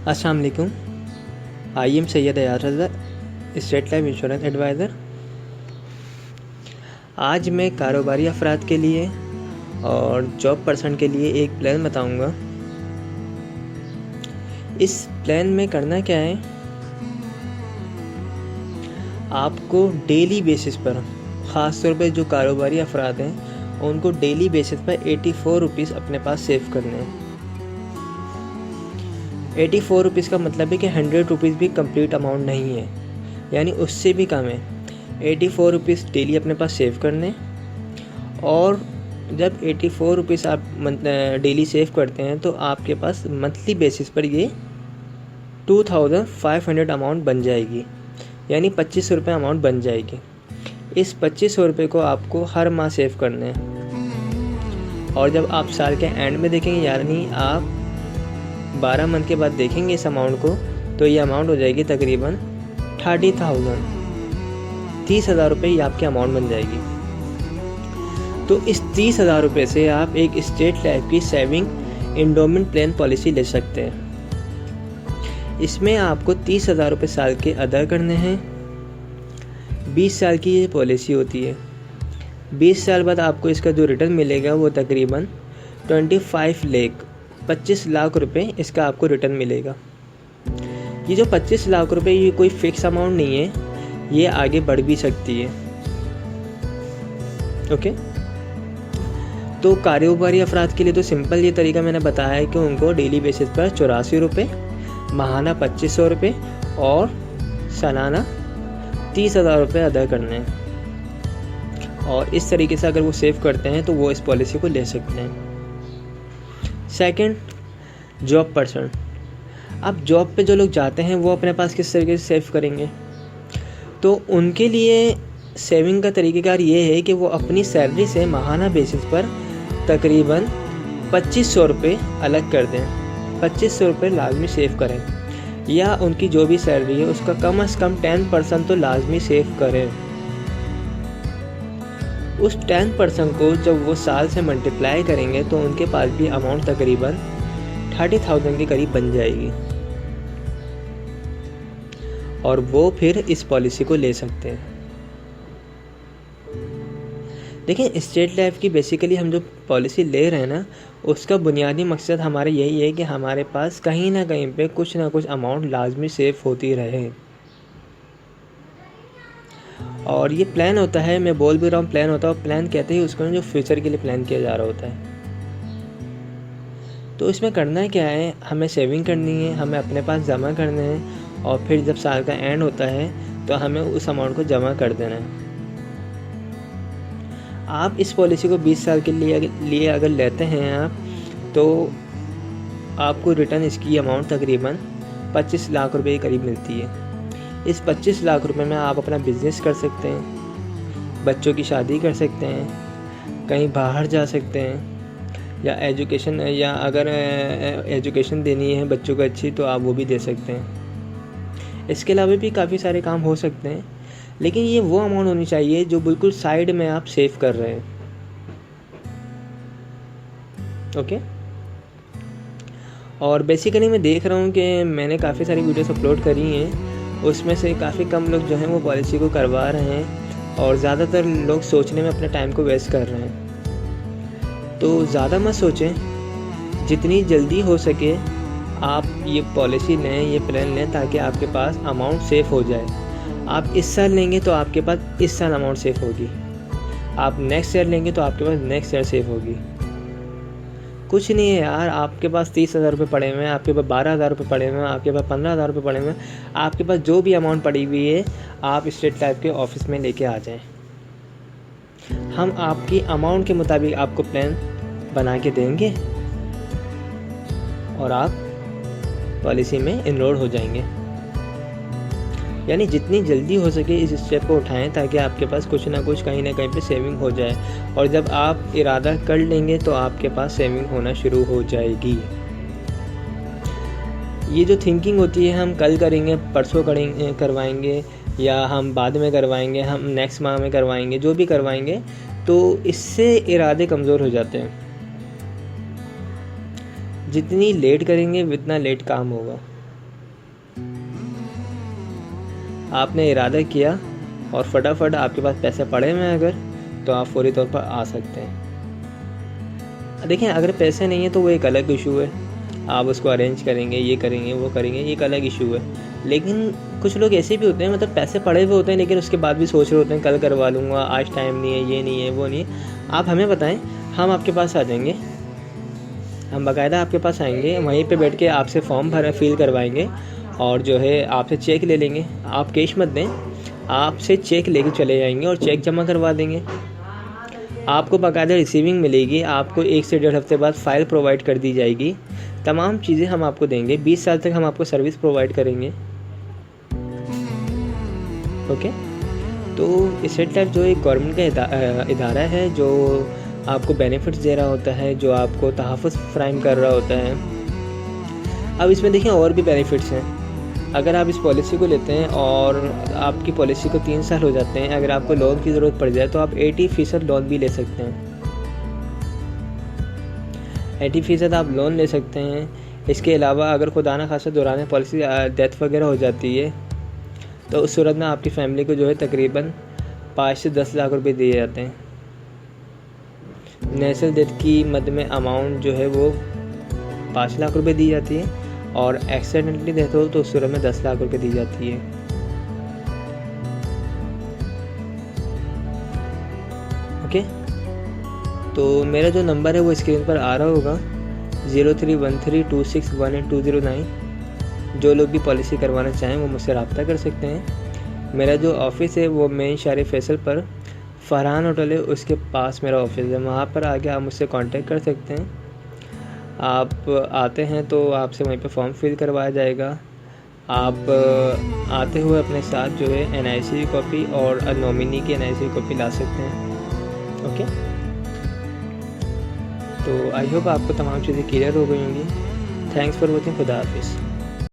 अस्सलाम वालेकुम। I am Syed Ayaz Raza, state life insurance advisor. आज मैं कारोबारी अफराद के लिए और जॉब पर्सन के लिए एक प्लान बताऊंगा। इस प्लान में करना क्या है, आपको डेली बेसिस पर, ख़ास तौर पर जो कारोबारी अफराद हैं उनको डेली बेसिस पर 84 रुपीज़ अपने पास सेव करने हैं। 84 रुपीज़ का मतलब है कि 100 रुपीज़ भी कंप्लीट अमाउंट नहीं है, यानी उससे भी कम है। 84 रुपीज़ डेली अपने पास सेव करने, और जब 84 रुपीज़ आप डेली सेव करते हैं तो आपके पास मंथली बेसिस पर ये 2500 अमाउंट बन जाएगी, यानी 2500 रुपये अमाउंट बन जाएगी। इस 2500 रुपये को आपको हर माह सेव करने हैं, और जब आप साल के एंड में देखेंगे, यानी आप 12 मंथ के बाद देखेंगे इस अमाउंट को, तो ये अमाउंट हो जाएगी तकरीबन 30,000 रुपये। ये आपकी अमाउंट बन जाएगी। तो इस 30,000 रुपये से आप एक स्टेट लाइफ की सेविंग इंडोमेंट प्लान पॉलिसी ले सकते हैं। इसमें आपको 30,000 रुपये साल के अदा करने हैं। 20 साल की ये पॉलिसी होती है। 20 साल बाद आपको इसका जो रिटर्न मिलेगा वो तकरीबन 25 लाख रुपए इसका आपको रिटर्न मिलेगा। ये जो 25 लाख रुपए, ये कोई फिक्स अमाउंट नहीं है, ये आगे बढ़ भी सकती है। ओके, तो कारोबारी अफराद के लिए तो सिंपल ये तरीका मैंने बताया है कि उनको डेली बेसिस पर 84 रुपये, माहाना 2500 रुपये और सालाना 30,000 रुपये अदा करने हैं। और इस तरीके से अगर वो सेव करते हैं तो वो इस पॉलिसी को ले सकते हैं। Second, job person. अब जॉब पे जो लोग जाते हैं वो अपने पास किस तरीके से सेव करेंगे, तो उनके लिए सेविंग का तरीक़ेकार ये है कि वो अपनी सैलरी से माहाना बेसिस पर तकरीबन 2500 रुपये अलग कर दें। 2500 रुपये लाजमी सेव करें, या उनकी जो भी सैलरी है उसका कम से कम 10% तो लाजमी सेव करें। उस 10% को जब वो साल से मल्टीप्लाई करेंगे तो उनके पास भी अमाउंट तकरीबन 30,000 के करीब बन जाएगी, और वो फिर इस पॉलिसी को ले सकते हैं। देखिए, स्टेट लाइफ की बेसिकली हम जो पॉलिसी ले रहे हैं ना, उसका बुनियादी मकसद हमारा यही है कि हमारे पास कहीं ना कहीं पे कुछ ना कुछ अमाउंट लाजमी सेव होती रहे। और ये प्लान होता है, मैं बोल भी रहा हूँ प्लान होता है, प्लान कहते हैं उसको जो फ्यूचर के लिए प्लान किया जा रहा होता है। तो इसमें करना क्या है, हमें सेविंग करनी है, हमें अपने पास जमा करने हैं, और फिर जब साल का एंड होता है तो हमें उस अमाउंट को जमा कर देना है। आप इस पॉलिसी को 20 साल के लिए अगर लेते हैं आप, तो आपको रिटर्न इसकी अमाउंट तकरीबन 25 लाख रुपए के करीब मिलती है। इस 25 लाख रुपए में आप अपना बिज़नेस कर सकते हैं, बच्चों की शादी कर सकते हैं, कहीं बाहर जा सकते हैं, या एजुकेशन, या अगर एजुकेशन देनी है बच्चों को अच्छी तो आप वो भी दे सकते हैं। इसके अलावा भी काफ़ी सारे काम हो सकते हैं, लेकिन ये वो अमाउंट होनी चाहिए जो बिल्कुल साइड में आप सेव कर रहे हैं। ओके, और बेसिकली मैं देख रहा हूँ कि मैंने काफ़ी सारी वीडियोस अपलोड करी हैं, उसमें से काफ़ी कम लोग जो हैं वो पॉलिसी को करवा रहे हैं, और ज़्यादातर लोग सोचने में अपने टाइम को वेस्ट कर रहे हैं। तो ज़्यादा मत सोचें, जितनी जल्दी हो सके आप ये पॉलिसी लें, ये प्लान लें, ताकि आपके पास अमाउंट सेव हो जाए। आप इस साल लेंगे तो आपके पास इस साल अमाउंट सेव होगी, आप नेक्स्ट ईयर लेंगे तो आपके पास नेक्स्ट ईयर सेव होगी। कुछ नहीं है यार, आपके पास 30,000 रुपये पड़े हुए हैं, आपके पास 12,000 रुपये पड़े हुए हैं, आपके पास 15,000 रुपये पड़े हुए हैं, आपके पास जो भी अमाउंट पड़ी हुई है आप स्टेट लाइफ के ऑफिस में लेके आ जाएं। हम आपकी अमाउंट के मुताबिक आपको प्लान बना के देंगे, और आप पॉलिसी में इनरोल हो जाएंगे। यानी जितनी जल्दी हो सके इस स्टेप को उठाएं, ताकि आपके पास कुछ ना कुछ कहीं ना कहीं पे सेविंग हो जाए, और जब आप इरादा कर लेंगे तो आपके पास सेविंग होना शुरू हो जाएगी। ये जो थिंकिंग होती है, हम कल करेंगे, परसों करेंगे, करवाएंगे, या हम बाद में करवाएंगे, हम नेक्स्ट माह में करवाएंगे, जो भी करवाएंगे, तो इससे इरादे कमज़ोर हो जाते हैं। जितनी लेट करेंगे उतना लेट काम होगा। आपने इरादा किया और फटाफट आपके पास पैसे पड़े हुए हैं अगर, तो आप फौरी तौर पर आ सकते हैं। देखिए अगर पैसे नहीं है तो वो एक अलग इशू है, आप उसको अरेंज करेंगे, ये करेंगे वो करेंगे, एक अलग इशू है। लेकिन कुछ लोग ऐसे भी होते हैं, मतलब पैसे पड़े हुए होते हैं लेकिन उसके बाद भी सोच रहे होते हैं कल करवा लूँगा, आज टाइम नहीं है, ये नहीं है, वो नहीं है। आप हमें बताएं, हम आपके पास आ जाएंगे, हम बाकायदा आपके पास आएंगे, वहीं पे बैठ के आपसे फॉर्म फिल करवाएंगे और जो है आपसे चेक ले लेंगे। आप कैश मत दें, आपसे चेक लेके चले जाएंगे और चेक जमा करवा देंगे। आपको बाकायदा रिसीविंग मिलेगी, आपको 1 से 1.5 हफ्ते बाद फ़ाइल प्रोवाइड कर दी जाएगी, तमाम चीज़ें हम आपको देंगे। 20 साल तक हम आपको सर्विस प्रोवाइड करेंगे। ओके, तो एसेट लाइफ जो एक गवर्नमेंट का इदारा है जो आपको बेनिफिट्स दे रहा होता है, जो आपको तहफ़्फ़ुज़ फ़राहम कर रहा होता है। अब इसमें देखिए और भी बेनिफिट्स हैं। अगर आप इस पॉलिसी को लेते हैं और आपकी पॉलिसी को 3 साल हो जाते हैं, अगर आपको लोन की ज़रूरत पड़ जाए तो आप 80% लोन भी ले सकते हैं। 80% आप लोन ले सकते हैं। इसके अलावा अगर खुदा न खास्ता दौरान पॉलिसी डेथ वगैरह हो जाती है तो उस सूरत में आपकी फ़ैमिली को जो है तकरीबन 5 से 10 लाख रुपए दिए जाते हैं। नेचुरल डेथ की मद में अमाउंट जो है वो 5 लाख रुपए दी जाती है और एक्सीडेंटली डेथ हो तो उस सूरत में 10 लाख रुपए दी जाती है। ओके, तो मेरा जो नंबर है वो स्क्रीन पर आ रहा होगा, 031326182009। जो लोग भी पॉलिसी करवाना चाहें वो मुझसे रब्ता कर सकते हैं। मेरा जो ऑफ़िस है वो मेन शार फैसल पर फरहान होटल है, उसके पास मेरा ऑफिस है, वहाँ पर आके आप मुझसे कांटेक्ट कर सकते हैं। आप आते हैं तो आपसे वहीं पे फॉर्म फिल करवाया जाएगा। आप आते हुए अपने साथ जो है NIC की कॉपी और नॉमिनी की NIC की कॉपी ला सकते हैं। ओके, तो आई होप आपको तमाम चीज़ें क्लियर हो गई होंगी। Thanks for watching. खुदा हाफिज़।